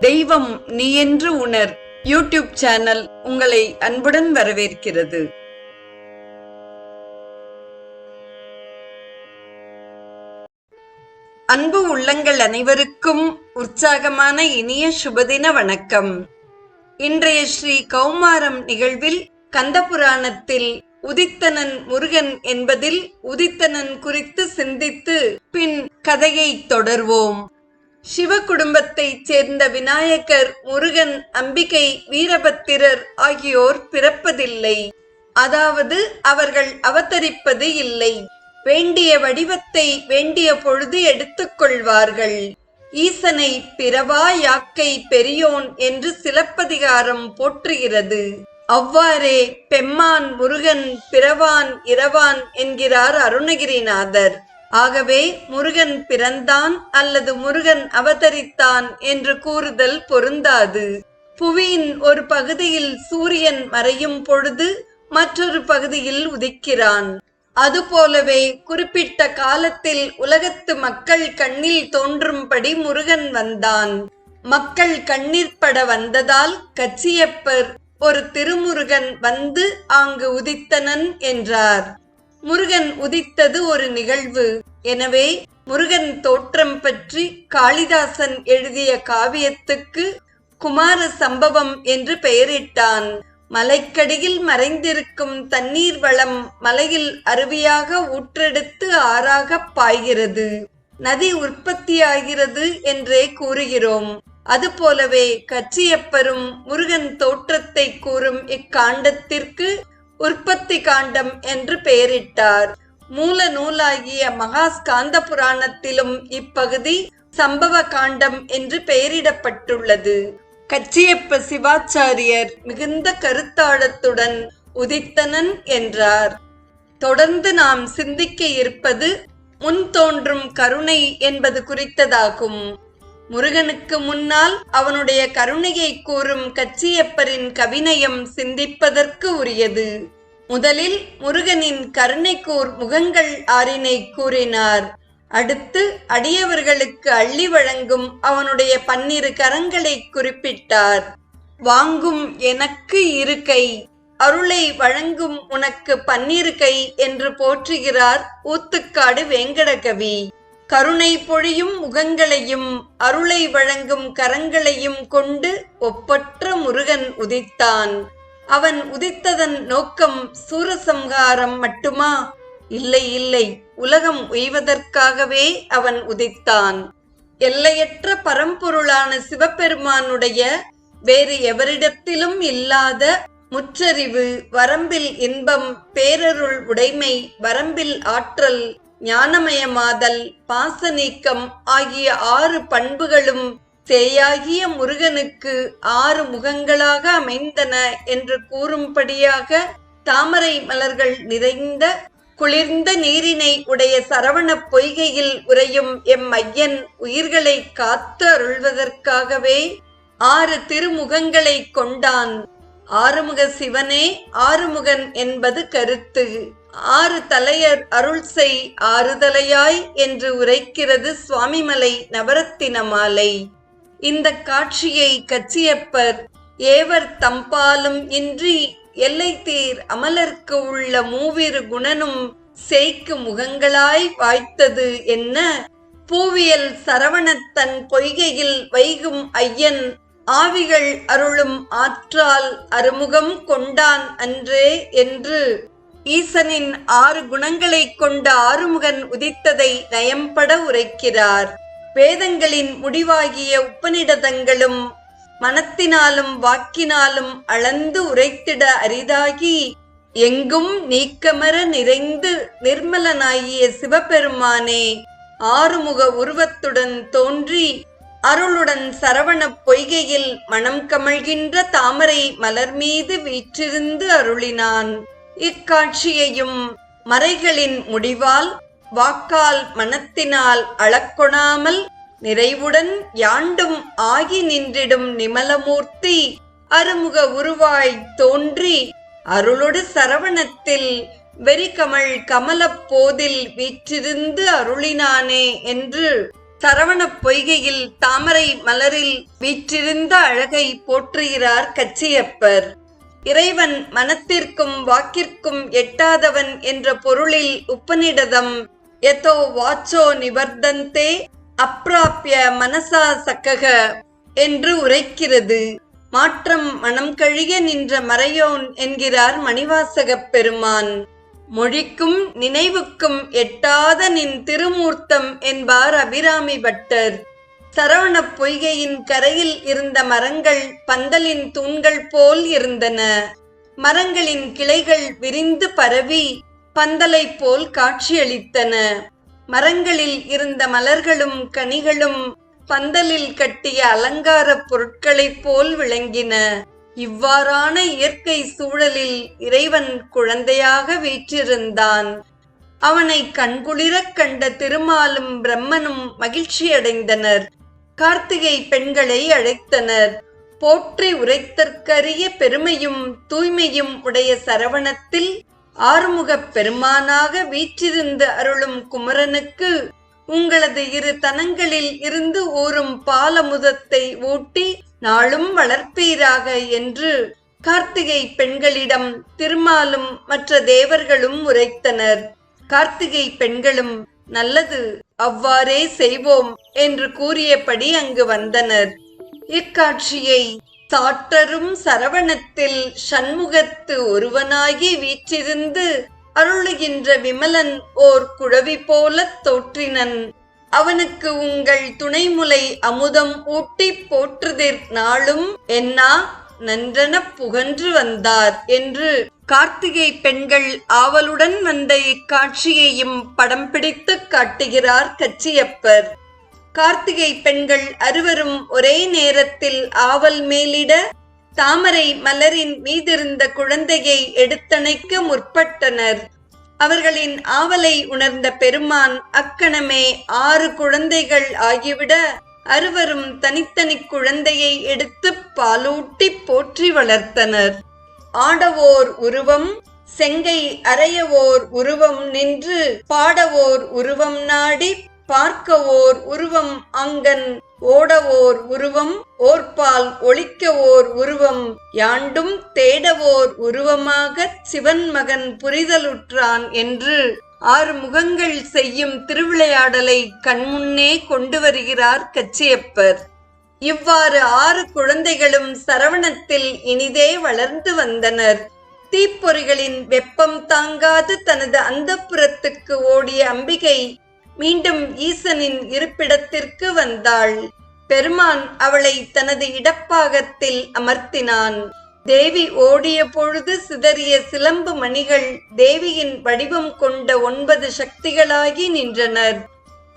தெய்வம் நீ என்று உணர் யூடியூப் சேனல் உங்களை அன்புடன் வரவேற்கிறது. அன்பு உள்ளங்கள் அனைவருக்கும் உற்சாகமான இனிய சுபதின வணக்கம். இன்றைய ஸ்ரீ கௌமாரம் நிகழ்வில் கந்தபுராணத்தில் உதித்தனன் முருகன் என்பதில் உதித்தனன் குறித்து சிந்தித்து பின் கதையை தொடர்வோம். சிவ குடும்பத்தைச் சேர்ந்த விநாயகர், முருகன், அம்பிகை, வீரபத்திரர் ஆகியோர் பிறப்பதில்லை. அதாவது அவர்கள் அவதரிப்பது இல்லை. வேண்டிய வடிவத்தை வேண்டிய பொழுது எடுத்துக்கொள்வார்கள். ஈசனை பிறவா யாக்கை பெரியோன் என்று சிலப்பதிகாரம் போற்றுகிறது. அவ்வாறே பெம்மான் முருகன் பிறவான் இரவான் என்கிறார் அருணகிரிநாதர். ஆகவே முருகன் பிறந்தான் அல்லது முருகன் அவதரித்தான் என்று கூறுதல் பொருந்தாது. புவியின் ஒரு பகுதியில் சூரியன் மறையும் பொழுது மற்றொரு பகுதியில் உதிக்கிறான். அதுபோலவே குறிப்பிட்ட காலத்தில் உலகத்து மக்கள் கண்ணில் தோன்றும்படி முருகன் வந்தான். மக்கள் கண்ணீர் பட வந்ததால் கச்சியப்பர் ஒரு திருமுருகன் வந்து ஆங்கு உதித்தனன் என்றார். முருகன் உதித்தது ஒரு நிகழ்வு. எனவே முருகன் தோற்றம் பற்றி காளிதாசன் எழுதிய காவியத்துக்கு குமார சம்பவம் என்று பெயரிட்டான். மலைக்கடியில் மறைந்திருக்கும் தண்ணீர் வளம் மலையில் அருவியாக ஊற்றெடுத்து ஆறாக பாய்கிறது. நதி உற்பத்தியாகிறது என்றே கூறுகிறோம். அதுபோலவே கச்சியப்பரும் முருகன் தோற்றத்தை கூறும் இக்காண்டத்திற்கு உற்பத்தி காண்டம் என்று பெயரிட்டார். மூல நூலாகிய மகாஸ்காந்த புராணத்திலும் இப்பகுதி சம்பவ காண்டம் என்று பெயரிடப்பட்டுள்ளது. கச்சியப்ப சிவாச்சாரியர் மிகுந்த கருத்தாழத்துடன் உதித்தனன் என்றார். தொடர்ந்து நாம் சிந்திக்க இருப்பது முன் தோன்றும் கருணை என்பது குறித்ததாகும். முருகனுக்கு முன்னால் அவனுடைய கருணையை கூறும் கச்சியப்பரின் கவிநயம் சிந்திப்பதற்கு உரியது. முதலில் முருகனின் கருணைக்கூர் முகங்கள் ஆறினை கூறினார். அடுத்து அடியவர்களுக்கு அள்ளி வழங்கும் அவனுடைய 12 கரங்களை குறிப்பிட்டார். வாங்கும் எனக்கு 2 கை, அருளை வழங்கும் உனக்கு 12 கை என்று போற்றுகிறார் ஊத்துக்காடு வேங்கடகவி. கருணை பொழியும் முகங்களையும் அருளை வழங்கும் கரங்களையும் கொண்டு ஒப்பற்ற முருகன் உதித்தான். அவன் உதித்ததன் நோக்கம் சூரசம்ஹாரம் மட்டுமா? இல்லை இல்லை, உலகம் உய்வதற்காகவே அவன் உதித்தான். எல்லையற்ற பரம்பொருளான சிவபெருமானுடைய வேறு எவரிடத்திலும் இல்லாத முற்றறிவு, வரம்பில் இன்பம், பேரருள் உடைமை, வரம்பில் ஆற்றல், ஞானமயமாதல், பாசநீக்கம் ஆகிய 6 பண்புகளும் சேயாகிய முருகனுக்கு 6 முகங்களாக அமைந்தன என்று கூறும்படியாக தாமரை மலர்கள் நிறைந்த குளிர்ந்த நீரினை உடைய சரவண பொய்கையில் உறையும் எம் ஐயன் உயிர்களை காத்து அருள்வதற்காகவே 6 திருமுகங்களை கொண்டான். ஆறுமுக சிவனே ஆறுமுகன் என்பது கருத்து. 6 தலையர் அருள் செய் ஆறுதலையாய் என்று உரைக்கிறது சுவாமிமலை நவரத்தின மாலை. இந்த காட்சியை கச்சியப்பர் ஏவர் தம்பாலும் இன்றி எல்லை தீர் அமலர்க்கு உள்ள மூவிரு குணனும் சேய்க்கு முகங்களாய் வாய்த்தது என்ன, பூவியல் சரவணத்தன் பொய்கையில் வைகும் ஐயன் ஆவிகள் அருளும் ஆற்றால் அறுமுகம் கொண்டான் அன்றே என்று ஈசனின் 6 குணங்களை கொண்ட ஆறுமுகன் உதித்ததை நயம்பட உரைக்கிறார். வேதங்களின் முடிவாகிய உபநிடதங்களும் மனத்தினாலும் வாக்கினாலும் அளந்து உரைத்திட அரிதாகி எங்கும் நீக்கமர நிறைந்து நிர்மலனாகிய சிவபெருமானே ஆறுமுக உருவத்துடன் தோன்றி அருளுடன் சரவண பொய்கையில் மனம் கமழ்கின்ற தாமரை மலர் மீது வீற்றிருந்து அருளினான். இக்காட்சியையும் மறைகளின் முடிவால் வாக்கால் மனத்தினால் அளக்கொணாமல் நிறைவுடன் யாண்டும் ஆகி நின்றிடும் நிமலமூர்த்தி அருமுக உருவாய் தோன்றி அருளொடு சரவணத்தில் வெறிகமழ் கமலப் போதில் வீற்றிருந்து அருளினானே என்று சரவணப் பொய்கையில் தாமரை மலரில் வீற்றிருந்த அழகை போற்றுகிறார் கச்சியப்பர். இறைவன் மனத்திற்கும் வாக்கிற்கும் எட்டாதவன் என்ற பொருளில் உபநிடதம் யதோ வாச்சோ நிவர்தந்தே அப்ராப்ய மனசா சக்கக என்று உரைக்கிறது. மாற்றம் மனம் கழிய நின்ற மறையோன் என்கிறார் மணிவாசகப் பெருமான். மொழிக்கும் நினைவுக்கும் எட்டாத நின் திருமூர்த்தம் என்பார் அபிராமி பட்டர். சரவணப் பொய்கையின் கரையில் இருந்த மரங்கள் பந்தலின் தூண்கள் போல் இருந்தன. மரங்களின் கிளைகள் விரிந்து பரவி பந்தலை போல் காட்சியளித்தன. மரங்களில் இருந்த மலர்களும் கனிகளும் பந்தலில் கட்டிய அலங்கார பொருட்களைப் போல் விளங்கின. இவ்வாறான இயற்கை சூழலில் இறைவன் குழந்தையாக வீற்றிருந்தான். அவனை கண்குளிரக் கண்ட திருமாலும் பிரம்மனும் மகிழ்ச்சியடைந்தனர். கார்த்திகை பெண்களை அழைத்தனர். போற்றி உரைத்தற்கரிய பெருமையும் தூய்மையும் உடைய சரவணத்தில் ஆறுமுகப் பெருமானாக வீற்றிருந்து அருளும் குமரனுக்கு உங்களது இரு தனங்களில் இருந்து ஊறும் பாலமுதத்தை ஊட்டி நாளும் வளர்ப்பீராக என்று கார்த்திகை பெண்களிடம் திருமாலும் மற்ற தேவர்களும் உரைத்தனர். கார்த்திகை பெண்களும் நல்லது, அவ்வாறே செய்வோம் என்று கூறியபடி அங்கு வந்தனர். இக்காட்சியை சாற்றரும் சரவணத்தில் சண்முகத்து ஒருவனாகி வீற்றிருந்து அருளுகின்ற விமலன் ஓர் குழவி போலத் தோற்றினன். அவனுக்கு உங்கள் துணைமுலை அமுதம் ஊட்டி போற்றுதிர் நாளும் என்னா நன்றன புகன்று வந்தார் என்று கார்த்திகை பெண்கள் ஆவலுடன் வந்த இக்காட்சியையும் படம் பிடித்து காட்டுகிறார் கச்சியப்பர். கார்த்திகை பெண்கள் அறுவரும் ஒரே நேரத்தில் ஆவல் மேலிட தாமரை மலரின் மீதிருந்த குழந்தையை எடுத்தணைக்க முற்பட்டனர். அவர்களின் ஆவலை உணர்ந்த பெருமான் அக்கணமே 6 குழந்தைகள் ஆகிவிட அறுவரும் தனித்தனி குழந்தையை எடுத்து பாலூட்டி போற்றி வளர்த்தனர். ஆடவோர் உருவம் செங்கை அறையவோர் உருவம் நின்று பாடவோர் உருவம் நாடி பார்க்கவோர் உருவம் அங்கன் ஓடவோர் உருவம் ஓர்பால் ஒழிக்கவோர் உருவம் யாண்டும் தேடவோர் உருவமாக சிவன் மகன் புரிதலுற்றான் என்று 6 முகங்கள் செய்யும் திருவிளையாடலை கண்முன்னே கொண்டு வருகிறார் கச்சியப்பர். இவ்வாறு 6 குழந்தைகளும் சரவணத்தில் இனிதே வளர்ந்து வந்தனர். தீப்பொறிகளின் வெப்பம் தாங்காது தனது அந்தப்புறத்துக்கு ஓடிய அம்பிகை மீண்டும் ஈசனின் இருப்பிடத்திற்கு வந்தாள். பெருமான் அவளை தனது இடப்பாகத்தில் அமர்த்தினான். தேவி ஓடிய பொழுது சிதறிய சிலம்பு மணிகள் தேவியின் வடிவம் கொண்ட 9 சக்திகளாகி நின்றனர்.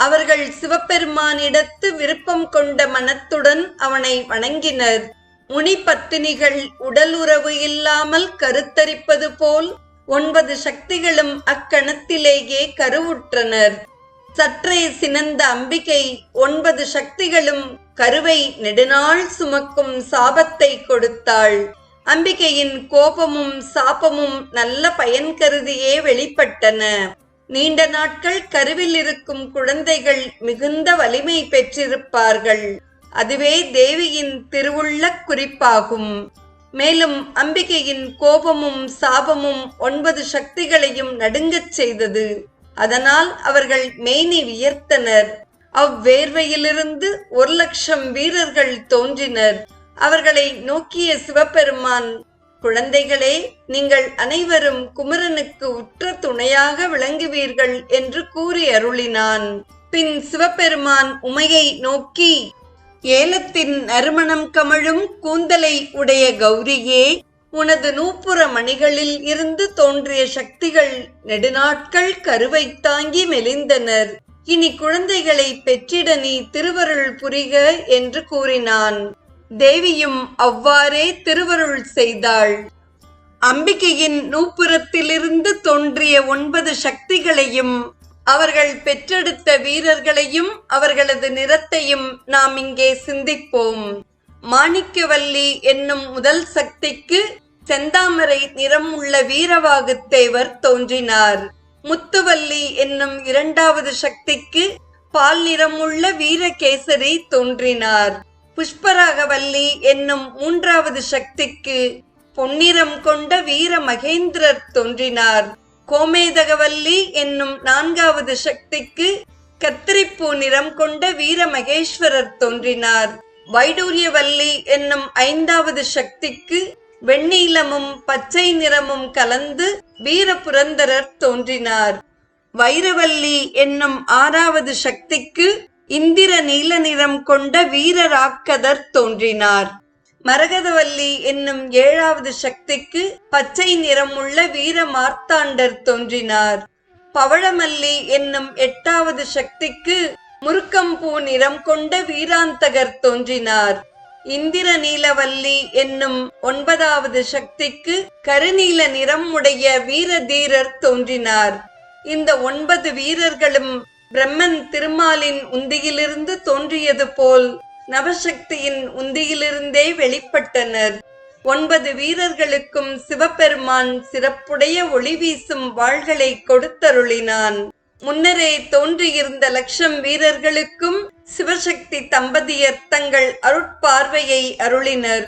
அவர்கள் சிவபெருமானிடத்து விருப்பம் கொண்ட மனத்துடன் அவனை வணங்கினர். முனி பத்தினிகள் உடலுறவு இல்லாமல் கருத்தரிப்பது போல் 9 சக்திகளும் அக்கணத்திலேயே கருவுற்றனர். சற்றே சினந்த அம்பிகை 9 சக்திகளும் கருவை நெடுநாள் சுமக்கும் சாபத்தை கொடுத்தாள். அம்பிகையின் கோபமும் சாபமும் நல்ல பயன் கருதியே வெளிப்பட்டன. நீண்ட நாட்கள் கருவில் இருக்கும் குழந்தைகள் மிகுந்த வலிமை பெற்றிருப்பார்கள். அதுவே தேவியின் திருவுள்ள குறிப்பாகும். மேலும் அம்பிகையின் கோபமும் சாபமும் 9 சக்திகளையும் நடுங்கச் செய்தது. அதனால் அவர்கள் மேனி வியர்த்தனர். அவ்வேர்வையிலிருந்து 1,00,000 வீரர்கள் தோன்றினர். அவர்களை நோக்கிய சிவபெருமான், குழந்தைகளே, நீங்கள் அனைவரும் குமரனுக்கு உற்ற துணையாக விளங்குவீர்கள் என்று கூறி அருளினான். பின் சிவபெருமான் உமையை நோக்கி, ஏலத்தின் நறுமணம் கமழும் கூந்தலை உடைய கௌரியே, உனது நூப்புற மணிகளில் இருந்து தோன்றிய சக்திகள் நெடுநாட்கள் கருவை தாங்கி மெலிந்தனர். இனி குழந்தைகளை பெற்றிட நீ திருவருள் புரிக என்று கூறினான். தேவியும் அவ்வாறே திருவருள் செய்தாள். அம்பிகையின் நூப்புறத்திலிருந்து தோன்றிய 9 சக்திகளையும் அவர்கள் பெற்றெடுத்த வீரர்களையும் அவர்களது நிறத்தையும் நாம் இங்கே சிந்திப்போம். மாணிக்கவல்லி என்னும் முதல் சக்திக்கு செந்தாமரை நிறம் உள்ள வீரவாகுத்தேவர் தோன்றினார். முத்துவல்லி என்னும் 2வது சக்திக்கு பால் நிறமுள்ள வீரகேசரி தோன்றினார். புஷ்பராகவல்லி என்னும் மூன்றாவது சக்திக்கு பொன்னிறம் கொண்ட வீர மகேந்திரர் தோன்றினார். கோமேதகவல்லி என்னும் நான்காவது சக்திக்கு கத்திரிப்பூ நிறம் கொண்ட வீர மகேஸ்வரர் தோன்றினார். வைடூரியவல்லி என்னும் ஐந்தாவது சக்திக்கு வெண்ணீலமும் பச்சை நிறமும் கலந்து வீர புரந்தரர் தோன்றினார். வைரவல்லி என்னும் ஆறாவது சக்திக்கு இந்திர நீல நிறம் கொண்ட வீரராக்கதர் தோன்றினார். மரகதவல்லி என்னும் ஏழாவது சக்திக்கு பச்சை நிறமுள்ள வீர மார்த்தாண்டர் தோன்றினார். பவழமல்லி என்னும் எட்டாவது சக்திக்கு முருக்கம்பூ நிறம் கொண்ட வீராந்தகர் தோன்றினார். இந்திர நீலவல்லி என்னும் ஒன்பதாவது சக்திக்கு கருநீல நிறம் உடைய வீரதீரர் தோன்றினார். இந்த 9 வீரர்களும் பிரம்மன் திருமாலின் உந்தியிலிருந்து தோன்றியது போல் நவசக்தியின் உந்தியிலிருந்தே வெளிப்பட்டனர். 9 வீரர்களுக்கும் சிவபெருமான் சிறப்புடைய ஒளி வீசும் வாள்களை கொடுத்தருளினான். முன்னரே தோன்றியிருந்த 1,00,000 வீரர்களுக்கும் சிவசக்தி தம்பதியர் தங்கள் அருட்பார்வையை அருளினர்.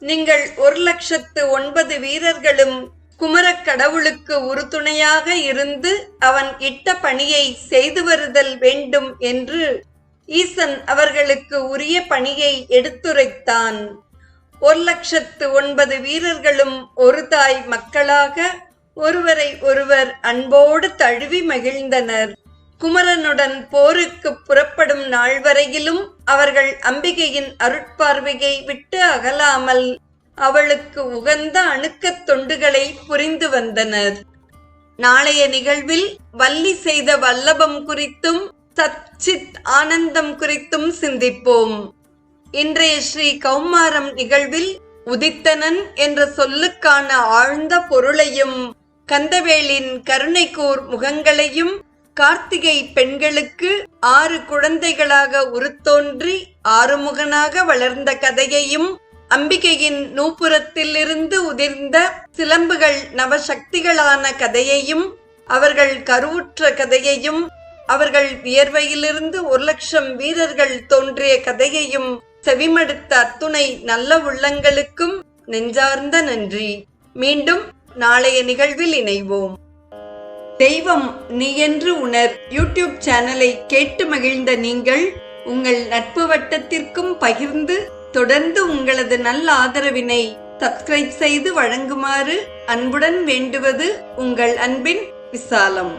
நீங்கள் 1,00,009 வீரர்களும் குமரக் கடவுளுக்கு உறுதுணையாக இருந்து அவன் இட்ட பணியை செய்து வருதல் வேண்டும் என்று ஈசன் அவர்களுக்கு உரிய பணியை எடுத்துரைத்தான். 1,00,009 வீரர்களும் ஒரு தாய் மக்களாக ஒருவரை ஒருவர் அன்போடு தழுவி மகிழ்ந்தனர். குமரனுடன் போருக்கு புறப்படும் நாள் வரையிலும் அவர்கள் அம்பிகையின் அருட்பார்வையை விட்டு அகலாமல் அவளுக்கு உகந்த அணுக்கத் தொண்டுகளை புரிந்து வந்தனர். நாளைய நிகழ்வில் வள்ளி செய்த வல்லபம் குறித்தும் சச்சித் ஆனந்தம் குறித்தும் சிந்திப்போம். இன்றைய ஸ்ரீ கௌமாரம் நிகழ்வில் உதித்தனன் என்ற சொல்லுக்கான ஆழ்ந்த பொருளையும் கந்தவேலின் கருணைக்கூர் முகங்களையும் கார்த்திகை பெண்களுக்கு 6 குழந்தைகளாக உருத்தோன்றி ஆறுமுகனாக வளர்ந்த கதையையும் அம்பிகையின் நூபுரத்திலிருந்து உதிர்ந்த சிலம்புகள் நவசக்திகளான கதையையும் அவர்கள் கருவுற்ற கதையையும் அவர்கள் வியர்வையிலிருந்து 1,00,000 வீரர்கள் தோன்றிய கதையையும் செவிமடுத்த அத்துணை நல்ல உள்ளங்களுக்கும் நெஞ்சார்ந்த நன்றி. மீண்டும் நாளைய நிகழ்வில் இணைவோம். தெய்வம் நீ என்று உணர் யூடியூப் சேனலை கேட்டு மகிழ்ந்த நீங்கள் உங்கள் நட்பு வட்டத்திற்கும் பகிர்ந்து தொடர்ந்து உங்களது நல்ல ஆதரவினை சப்ஸ்கிரைப் செய்து வழங்குமாறு அன்புடன் வேண்டுவது உங்கள் அன்பின் விசாலம்.